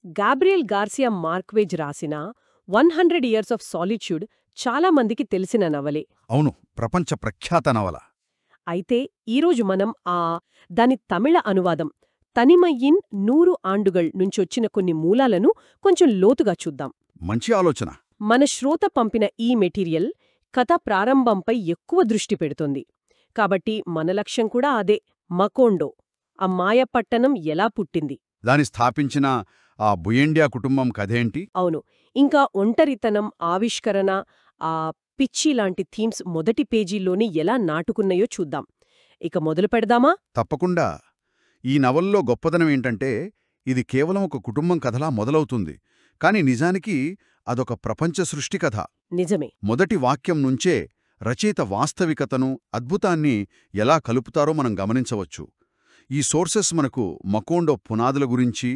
Gabriel Garcia మార్క్వేజ్ రాసిన 100 years of solitude చాలా మందికి తెలిసిన నవలే. అవును, ప్రపంచ ప్రఖ్యాత నవల. అయితే ఈరోజు మనం దాని తమిళ అనువాదం తనిమయ్యిన్ 100 ఆండుగళ్ నుంచొచ్చిన కొన్ని మూలాలను కొంచెం లోతుగా చూద్దాం. మంచి ఆలోచన. మన శ్రోత పంపిన ఈ మెటీరియల్ కథ ప్రారంభంపై ఎక్కువ దృష్టి పెడుతుంది. కాబట్టి మన లక్ష్యం కూడా అదే. మకోండో, ఆ మాయపట్టణం ఎలా పుట్టింది, దాని స్థాపించిన ఆ బుయండియా కుటుంబం కథేంటి? అవును, ఇంకా ఒంటరితనం, ఆవిష్కరణ, ఆ పిచ్చి లాంటి థీమ్స్ మొదటి పేజీల్లోని ఎలా నాటుకున్నాయో చూద్దాం. ఇక మొదలు పెడదామా? తప్పకుండా. ఈ నవల్లో గొప్పదనం ఏంటంటే ఇది కేవలం ఒక కుటుంబం కథలా మొదలవుతుంది, కాని నిజానికి అదొక ప్రపంచ సృష్టి కథ. నిజమే. మొదటి వాక్యం నుంచే రచయిత వాస్తవికతను, అద్భుతాన్ని ఎలా కలుపుతారో మనం గమనించవచ్చు. ఈ సోర్సెస్ మనకు మకోండో పునాదుల గురించి,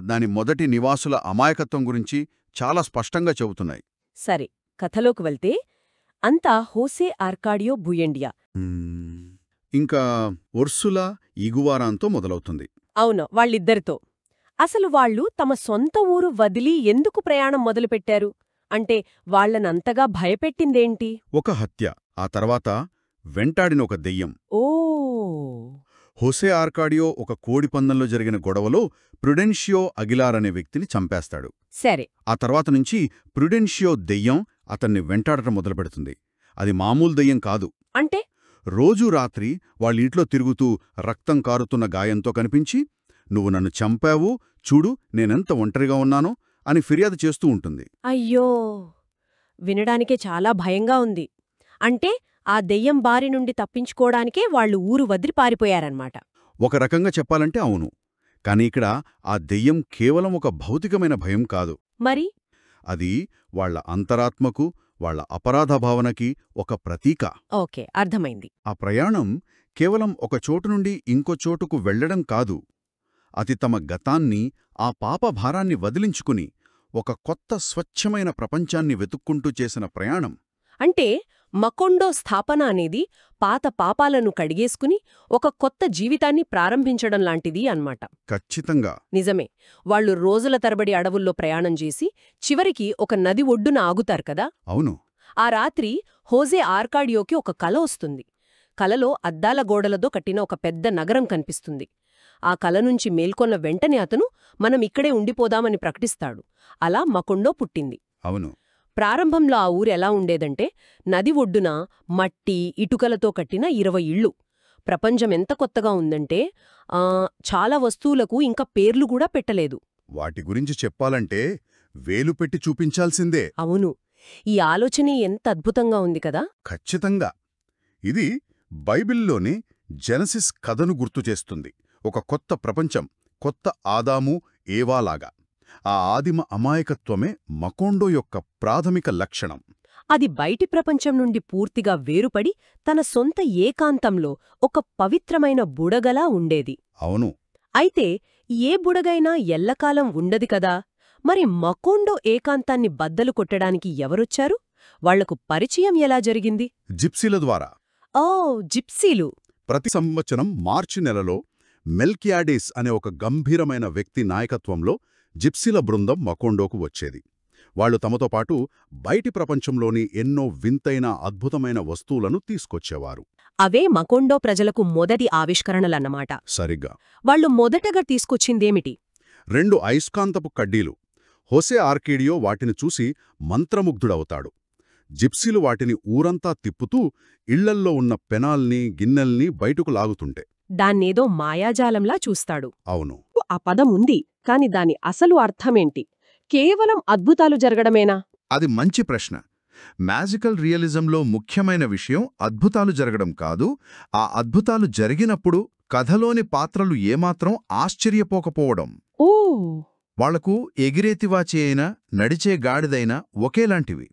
దాని మొదటి నివాసుల అమాయకత్వం గురించి చాలా స్పష్టంగా చెబుతున్నాయి. సరే, కథలోకి వెళ్తే అంతా హోసే ఆర్కాడియో బుయండియా, ఇంకా ఉర్సులా ఇగువారాంతో మొదలవుతుంది. అవును, వాళ్ళిద్దరితో. అసలు వాళ్ళు తమ సొంత ఊరు వదిలి ఎందుకు ప్రయాణం మొదలుపెట్టారు? అంటే వాళ్లనంతగా భయపెట్టిందేంటి? ఒక హత్య, ఆ తర్వాత వెంటాడిన ఒక దెయ్యం. ఓ! హోసే ఆర్కాడియో ఒక కోడిపందంలో జరిగిన గొడవలో ప్రుడెన్షియో అగిలార్ అనే వ్యక్తిని చంపేస్తాడు. సరే. ఆ తర్వాత నుంచి ప్రుడెన్షియో దెయ్యం అతన్ని వెంటాడటం మొదలుపెడుతుంది. అది మామూలు దెయ్యం కాదు. అంటే రోజూ రాత్రి వాళ్ళింట్లో తిరుగుతూ రక్తం కారుతున్న గాయంతో కనిపించి, నువ్వు నన్ను చంపావు, చూడు నేనెంత ఒంటరిగా ఉన్నానో అని ఫిర్యాదు చేస్తూ ఉంటుంది. అయ్యో, వినడానికే చాలా భయంగా ఉంది. అంటే ఆ దెయ్యం బారి నుండి తప్పించుకోవడానికే వాళ్లు ఊరు వదిలి పారిపోయారన్నమాట. ఒక రకంగా చెప్పాలంటే అవును. కాని ఇక్కడ ఆ దెయ్యం కేవలం ఒక భౌతికమైన భయం కాదు. మరి అది వాళ్ల అంతరాత్మకు, వాళ్ల అపరాధ భావనకి ఒక ప్రతీక. ఓకే, అర్థమైంది. ఆ ప్రయాణం కేవలం ఒక చోటు నుండి ఇంకో చోటుకు వెళ్లడం కాదు. అది తమ గతాన్ని, ఆ పాపభారాన్ని వదిలించుకుని ఒక కొత్త స్వచ్ఛమైన ప్రపంచాన్ని వెతుక్కుంటూ చేసిన ప్రయాణం. అంటే మకోండో స్థాపన అనేది పాత పాపాలను కడిగేసుకుని ఒక కొత్త జీవితాన్ని ప్రారంభించడం లాంటిది అన్నమాట. ఖచ్చితంగా. నిజమే. వాళ్లు రోజుల తరబడి అడవుల్లో ప్రయాణం చేసి చివరికి ఒక నది ఒడ్డున ఆగుతారు కదా. అవును. ఆ రాత్రి హోసే ఆర్కాడియోకి ఒక కల వస్తుంది. కలలో అద్దాల గోడలతో కట్టిన ఒక పెద్ద నగరం కనిపిస్తుంది. ఆ కల నుంచి మేల్కొన్న వెంటనే అతను మనం ఇక్కడే ఉండిపోదామని ప్రకటిస్తాడు. అలా మకోండో పుట్టింది. అవును. ప్రారంభంలో ఆ ఊరు ఎలా ఉండేదంటే నది ఒడ్డున మట్టి, ఇటుకలతో కట్టిన 20 ఇళ్ళు. ప్రపంచం ఎంత కొత్తగా ఉందంటే చాలా వస్తువులకు ఇంకా పేర్లు కూడా పెట్టలేదు. వాటి గురించి చెప్పాలంటే వేలు పెట్టి చూపించాల్సిందే. అవును. ఈ ఆలోచనే ఎంత అద్భుతంగా ఉంది కదా. ఖచ్చితంగా. ఇది బైబిల్లోని జెనసిస్ కథను గుర్తుచేస్తుంది. ఒక కొత్త ప్రపంచం, కొత్త ఆదాము, ఏవాలాగా. ఆ ఆదిమ అమాయకత్వమే మకోండో యొక్క ప్రాథమిక లక్షణం. అది బయటి ప్రపంచం నుండి పూర్తిగా వేరుపడి తన సొంత ఏకాంతంలో ఒక పవిత్రమైన బుడగలా ఉండేది. అవును. అయితే ఏ బుడగైనా ఎల్లకాలం ఉండదు కదా. మరి మకోండో ఏకాంతాన్ని బద్దలు కొట్టడానికి ఎవరొచ్చారు? వాళ్లకు పరిచయం ఎలా జరిగింది? జిప్సీల ద్వారా. ఓ, జిప్సీలు. ప్రతి సంవత్సరం మార్చి నెలలో మెల్కియాడేస్ అనే ఒక గంభీరమైన వ్యక్తి నాయకత్వంలో జిప్సీల బృందం మకోండోకు వచ్చేది. వాళ్లు తమతో పాటు బయటి ప్రపంచంలోని ఎన్నో వింతైన, అద్భుతమైన వస్తువులను తీసుకొచ్చేవారు. అవే మకోండో ప్రజలకు మొదటి ఆవిష్కరణలన్నమాట. సరిగ్గా. వాళ్లు మొదటగా తీసుకొచ్చిందేమిటి? 2 అయస్కాంతపు కడ్డీలు. హోసే ఆర్కాడియో వాటిని చూసి మంత్రముగ్ధుడవుతాడు. జిప్సీలు వాటిని ఊరంతా తిప్పుతూ ఇళ్లల్లో ఉన్న పెనాల్ని, గిన్నెల్ని బయటకు లాగుతుంటే దాన్నేదో మాయాజాలంలా చూస్తాడు. అవును. ఆ పదం ఉంది, కాని దాని అసలు అర్థమేంటి? కేవలం అద్భుతాలు జరగడమేనా? అది మంచి ప్రశ్న. మ్యాజికల్ రియలిజంలో ముఖ్యమైన విషయం అద్భుతాలు జరగడం కాదు, ఆ అద్భుతాలు జరిగినప్పుడు కథలోని పాత్రలు ఏమాత్రం ఆశ్చర్యపోకపోవడం. ఓ! వాళ్లకు ఎగిరేతివాచి అయినా, నడిచే గాడిదైనా ఒకేలాంటివి.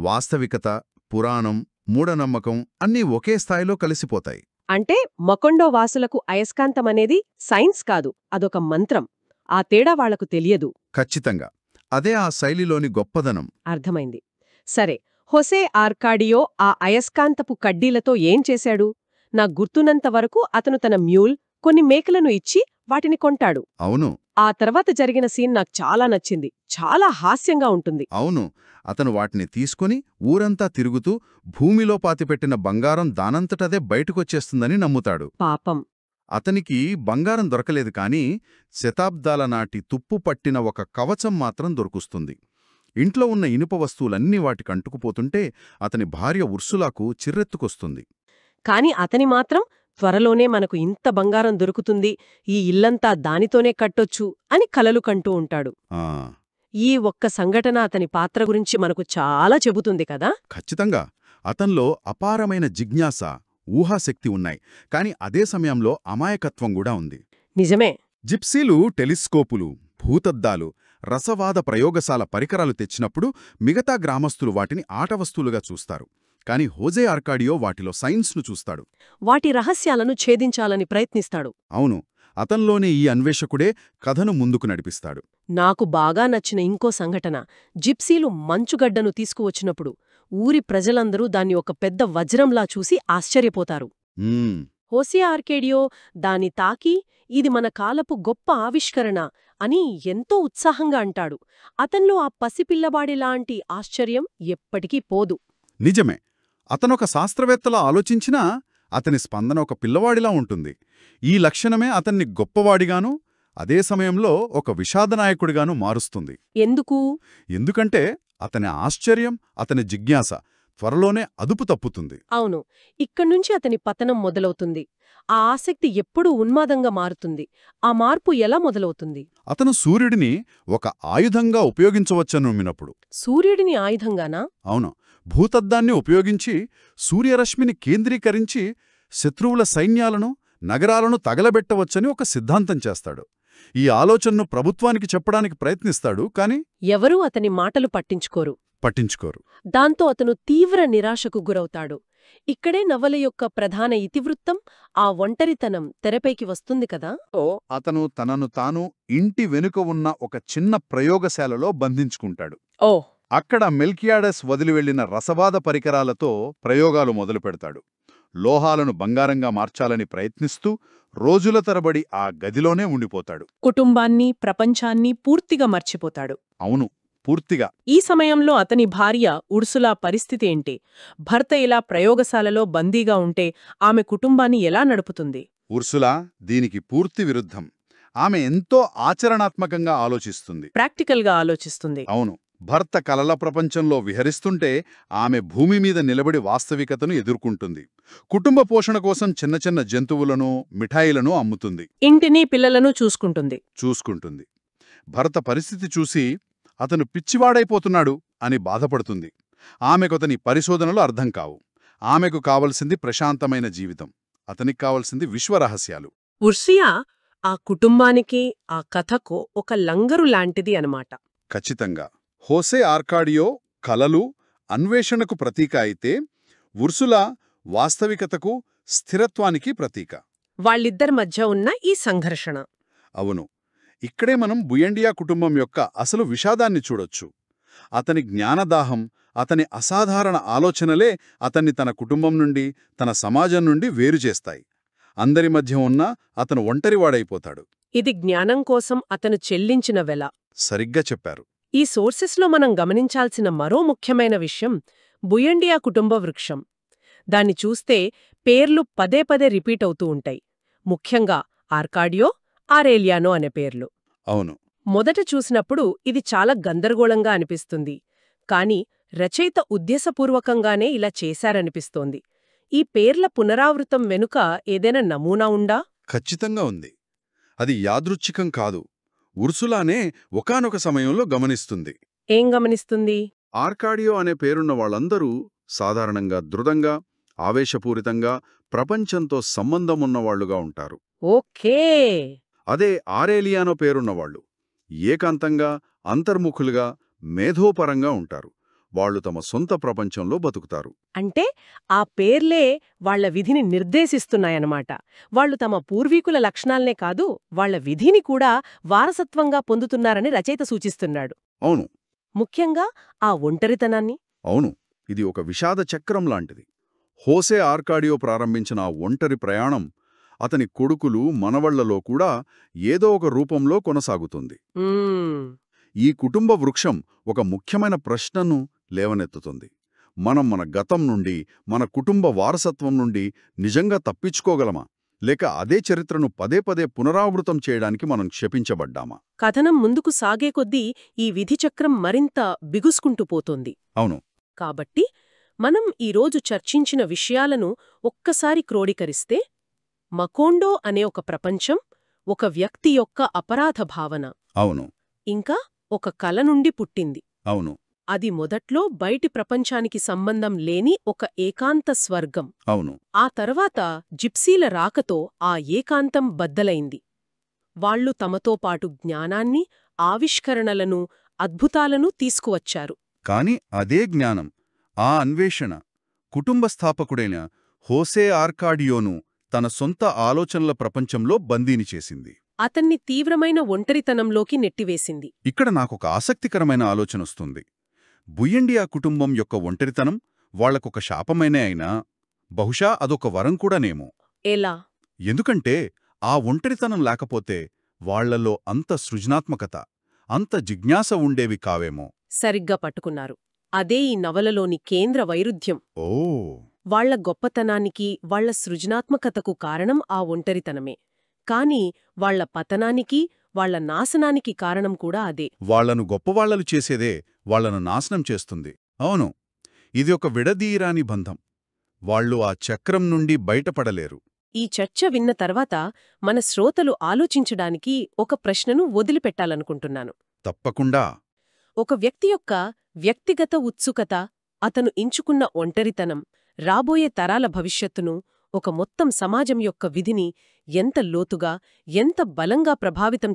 వాస్తవికత, పురాణం, మూఢనమ్మకం అన్నీ ఒకే స్థాయిలో కలిసిపోతాయి. అంటే మకోండో వాసులకు అయస్కాంతమనేది సైన్స్ కాదు, అదొక మంత్రం. ఆ తేడా వాళ్లకు తెలియదు. ఖచ్చితంగా. అదే ఆ శైలిలోని గొప్పదనం. అర్థమైంది. సరే, హోసే ఆర్కాడియో ఆ అయస్కాంతపు కడ్డీలతో ఏం చేశాడు? నాకు గుర్తున్నంతవరకు అతను తన మ్యూల్, కొన్ని మేకలను ఇచ్చి వాటిని కొంటాడు. అవును. ఆ తర్వాత జరిగిన సీన్ నాకు చాలా నచ్చింది. చాలా హాస్యంగా ఉంటుంది. అవును, అతను వాటిని తీసుకుని ఊరంతా తిరుగుతూ భూమిలో పాతిపెట్టిన బంగారం దానంతటదే బయటకొచ్చేస్తుందని నమ్ముతాడు. పాపం. అతనికి బంగారం దొరకలేదు కానీ శతాబ్దాల నాటి తుప్పు పట్టిన ఒక కవచం మాత్రం దొరుకుస్తుంది. ఇంట్లో ఉన్న ఇనుప వస్తువులన్నీ వాటికంటుకుపోతుంటే అతని భార్య ఉర్సులాకు చిర్రెత్తుకొస్తుంది. కాని అతని మాత్రం త్వరలోనే మనకు ఇంత బంగారం దొరుకుతుంది, ఈ ఇల్లంతా దానితోనే కట్టొచ్చు అని కలలు కంటూ ఉంటాడు. ఆ, ఈ ఒక్క సంఘటన అతని పాత్ర గురించి మనకు చాలా చెబుతుంది కదా. ఖచ్చితంగా అతన్లో అపారమైన జిజ్ఞాస, ఊహాశక్తి ఉన్నాయి. కాని అదే సమయంలో అమాయకత్వం కూడా ఉంది. నిజమే. జిప్సీలు టెలిస్కోపులు, భూతద్దాలు, రసవాద ప్రయోగశాల పరికరాలు తెచ్చినప్పుడు మిగతా గ్రామస్తులు వాటిని ఆటవస్తువులుగా చూస్తారు. కాని హోజే ఆర్కాడియో వాటిలో సైన్స్ను చూస్తాడు. వాటి రహస్యాలను ఛేదించాలని ప్రయత్నిస్తాడు. అవును, అతన్లోనే ఈ అన్వేషకుడే కథను ముందుకు నడిపిస్తాడు. నాకు బాగా నచ్చిన ఇంకో సంఘటన, జిప్సీలు మంచుగడ్డను తీసుకువచ్చినప్పుడు ఊరి ప్రజలందరూ దాన్ని ఒక పెద్ద వజ్రంలా చూసి ఆశ్చర్యపోతారు. మ్మ్, హోసే ఆర్కేడియో దాని తాకి ఇది మన కాలపు గొప్ప ఆవిష్కరణ అని ఎంతో ఉత్సాహంగా అంటాడు. అతన్లో ఆ పసిపిల్లవాడిలాంటి ఆశ్చర్యం ఎప్పటికీ పోదు. నిజమే. అతనొక శాస్త్రవేత్తలా ఆలోచించినా అతని స్పందన ఒక పిల్లవాడిలా ఉంటుంది. ఈ లక్షణమే అతన్ని గొప్పవాడిగానూ అదే సమయంలో ఒక విషాదనాయకుడిగానూ మారుస్తుంది. ఎందుకు? ఎందుకంటే అతని ఆశ్చర్యం, అతని జిజ్ఞాస త్వరలోనే అదుపు తప్పుతుంది. అవును, ఇక్కడ్నుంచి అతని పతనం మొదలవుతుంది. ఆ ఆసక్తి ఎప్పుడూ ఉన్మాదంగా మారుతుంది. ఆ మార్పు ఎలా మొదలవుతుంది? అతను సూర్యుడిని ఒక ఆయుధంగా ఉపయోగించవచ్చని నమ్మినప్పుడు. సూర్యుడిని ఆయుధంగానా? అవును, భూతద్దాన్ని ఉపయోగించి సూర్యరశ్మిని కేంద్రీకరించి శత్రువుల సైన్యాలను, నగరాలను తగలబెట్టవచ్చని ఒక సిద్ధాంతం చేస్తాడు. ఈ ఆలోచనను ప్రభుత్వానికి చెప్పడానికి ప్రయత్నిస్తాడు, కాని ఎవరూ అతని మాటలు పట్టించుకోరు. దాంతో అతను తీవ్ర నిరాశకు గురవుతాడు. ఇక్కడే నవల యొక్క ప్రధాన ఇతివృత్తం, ఆ ఒంటరితనం తెరపైకి వస్తుంది కదా. అతను తనను తాను ఇంటి వెనుక ఉన్న ఒక చిన్న ప్రయోగశాలలో బంధించుకుంటాడు. ఓ. అక్కడ మెల్కియాడస్ వదిలివెళ్లిన రసవాద పరికరాలతో ప్రయోగాలు మొదలుపెడతాడు. లోహాలను బంగారంగా మార్చాలని ప్రయత్నిస్తూ రోజుల తరబడి ఆ గదిలోనే ఉండిపోతాడు. కుటుంబాన్ని, ప్రపంచాన్ని పూర్తిగా మర్చిపోతాడు. అవును, పూర్తిగా. ఈ సమయంలో అతని భార్య ఉర్సులా పరిస్థితి ఏంటి? భర్త ఇలా ప్రయోగశాలలో బందీగా ఉంటే ఆమె కుటుంబాన్ని ఎలా నడుపుతుంది? ఉర్సులా దీనికి పూర్తి విరుద్ధం. ఆమె ఎంతో ఆచరణాత్మకంగా ఆలోచిస్తుంది. ప్రాక్టికల్గా ఆలోచిస్తుంది. అవును, భర్త కలల ప్రపంచంలో విహరిస్తుంటే ఆమె భూమి మీద నిలబడి వాస్తవికతను ఎదుర్కొంటుంది. కుటుంబ పోషణ కోసం చిన్న చిన్న జంతువులను, మిఠాయిలను అమ్ముతుంది. ఇంటిని, పిల్లలను చూసుకుంటుంది. భర్త పరిస్థితి చూసి అతను పిచ్చివాడైపోతున్నాడు అని బాధపడుతుంది. ఆమెకొతని పరిశోధనలు అర్థం కావు. ఆమెకు కావలసింది ప్రశాంతమైన జీవితం. అతనికి కావలసింది విశ్వరహస్యాలు. ఉర్సియా ఆ కుటుంబానికి, ఆ కథకు ఒక లంగరు లాంటిది అనమాట. ఖచ్చితంగా. హోసే ఆర్కాడియో కలలు, అన్వేషణకు ప్రతీక అయితే ఉర్సులా వాస్తవికతకు, స్థిరత్వానికి ప్రతీక. వాళ్ళిద్దరి మధ్య ఉన్న ఈ సంఘర్షణ. అవును, ఇక్కడే మనం బుయండియా కుటుంబం యొక్క అసలు విషాదాన్ని చూడొచ్చు. అతని జ్ఞానదాహం, అతని అసాధారణ ఆలోచనలే అతన్ని తన కుటుంబం నుండి, తన సమాజం నుండి వేరుచేస్తాయి. అందరి మధ్య ఉన్నా అతను ఒంటరివాడైపోతాడు. ఇది జ్ఞానం కోసం అతను చెల్లించిన వెల. సరిగ్గా చెప్పారు. ఈ సోర్సెస్లో మనం గమనించాల్సిన మరో ముఖ్యమైన విషయం బుయండియా కుటుంబ వృక్షం. దాన్ని చూస్తే పేర్లు పదే పదే రిపీట్ అవుతూ ఉంటాయి. ముఖ్యంగా ఆర్కాడియో, ఆరేలియానో అనే పేర్లు. అవును, మొదట చూసినప్పుడు ఇది చాలా గందరగోళంగా అనిపిస్తుంది. కాని రచయిత ఉద్దేశపూర్వకంగానే ఇలా చేశారనిపిస్తోంది. ఈ పేర్ల పునరావృతం వెనుక ఏదైనా నమూనా ఉందా? ఖచ్చితంగా ఉంది. అది యాదృచ్ఛికం కాదు. ఉర్సులానే ఒకానొక సమయంలో గమనిస్తుంది. ఏం గమనిస్తుంది? ఆర్కాడియో అనే పేరున్న వాళ్ళందరూ సాధారణంగా దృఢంగా, ఆవేశపూరితంగా, ప్రపంచంతో సంబంధమున్నవాళ్లుగా ఉంటారు. ఓకే. అదే ఆరేలియానో పేరున్నవాళ్లు ఏకాంతంగా, అంతర్ముఖులుగా, మేధోపరంగా ఉంటారు. వాళ్లు తమ సొంత ప్రపంచంలో బతుకుతారు. అంటే ఆ పేర్లే వాళ్ల విధిని నిర్దేశిస్తున్నాయన్నమాట. వాళ్లు తమ పూర్వీకుల లక్షణాల్నే కాదు, వాళ్ల విధిని కూడా వారసత్వంగా పొందుతున్నారని రచయిత సూచిస్తున్నాడు. అవును, ముఖ్యంగా ఆ ఒంటరితనాన్ని. అవును, ఇది ఒక విషాద చక్రం లాంటిది. హోసే ఆర్కాడియో ప్రారంభించిన ఆ ఒంటరి ప్రయాణం అతని కొడుకులు మనవళ్లలో కూడా ఏదో ఒక రూపంలో కొనసాగుతుంది. ఈ కుటుంబ వృక్షం ఒక ముఖ్యమైన ప్రశ్నను లేవనెత్తుతుంది. మనం మన గతం నుండి, మన కుటుంబ వారసత్వం నుండి నిజంగా తప్పించుకోగలమా? లేక అదే చరిత్రను పదే పదే పునరావృతం చేయడానికి మనం క్షపించబడ్డామా? కథనం ముందుకు సాగే కొద్దీ ఈ విధిచక్రం మరింత బిగుసుకుంటూ పోతోంది. అవును. కాబట్టి మనం ఈరోజు చర్చించిన విషయాలను ఒక్కసారి క్రోడీకరిస్తే, మకోండో అనే ఒక ప్రపంచం, ఒక వ్యక్తి యొక్క అపరాధ భావన, అవును. ఇంకా ఒక కల నుండి పుట్టింది. అవును. అది మొదట్లో బయటి ప్రపంచానికి సంబంధం లేని ఒక ఏకాంత స్వర్గం. అవును. ఆ తర్వాత జిప్సీల రాకతో ఆ ఏకాంతం బద్దలైంది. వాళ్లు తమతో పాటు జ్ఞానాన్ని, ఆవిష్కరణలను, అద్భుతాలను తీసుకువచ్చారు. కాని అదే జ్ఞానం, ఆ అన్వేషణ కుటుంబ స్థాపకుడైన హోసే ఆర్కాడియోను తన సొంత ఆలోచనల ప్రపంచంలో బందీని చేసింది. అతన్ని తీవ్రమైన ఒంటరితనంలోకి నెట్టివేసింది. ఇక్కడ నాకొక ఆసక్తికరమైన ఆలోచనొస్తుంది. బుయండియా కుటుంబం యొక్క ఒంటరితనం వాళ్లకొక శాపమైనే అయినా బహుశా అదొక వరం కూడానేమో. ఎలా? ఎందుకంటే ఆ ఒంటరితనం లేకపోతే వాళ్లలో అంత సృజనాత్మకత, అంత జిజ్ఞాస ఉండేవి కావేమో. సరిగ్గా పట్టుకున్నారు. అదే ఈ నవలలోని కేంద్ర వైరుధ్యం. ఓ, వాళ్ల గొప్పతనానికి, వాళ్ల సృజనాత్మకతకు కారణం ఆ ఒంటరితనమే. కాని వాళ్ల పతనానికి, వాళ్ల నాశనానికి కారణం కూడా అదే. వాళ్లను గొప్పవాళ్లలు చేసేదే వాళ్లను నాశనం చేస్తుంది. అవును, ఇది ఒక విడదీయరాని బంధం. వాళ్ళు ఆ చక్రం నుండి బయటపడలేరు. ఈ చర్చ విన్న తర్వాత మన శ్రోతలు ఆలోచించడానికి ఒక ప్రశ్నను వదిలిపెట్టాలనుకుంటున్నాను. తప్పకుండా. ఒక వ్యక్తి యొక్క వ్యక్తిగత ఉత్సుకత, అతను ఎంచుకున్న ఒంటరితనం, రాబోయే తరాల భవిష్యత్తును, ఒక మొత్తం సమాజం యొక్క విధిని ఎంత లోతుగా, ఎంత బలంగా ప్రభావితం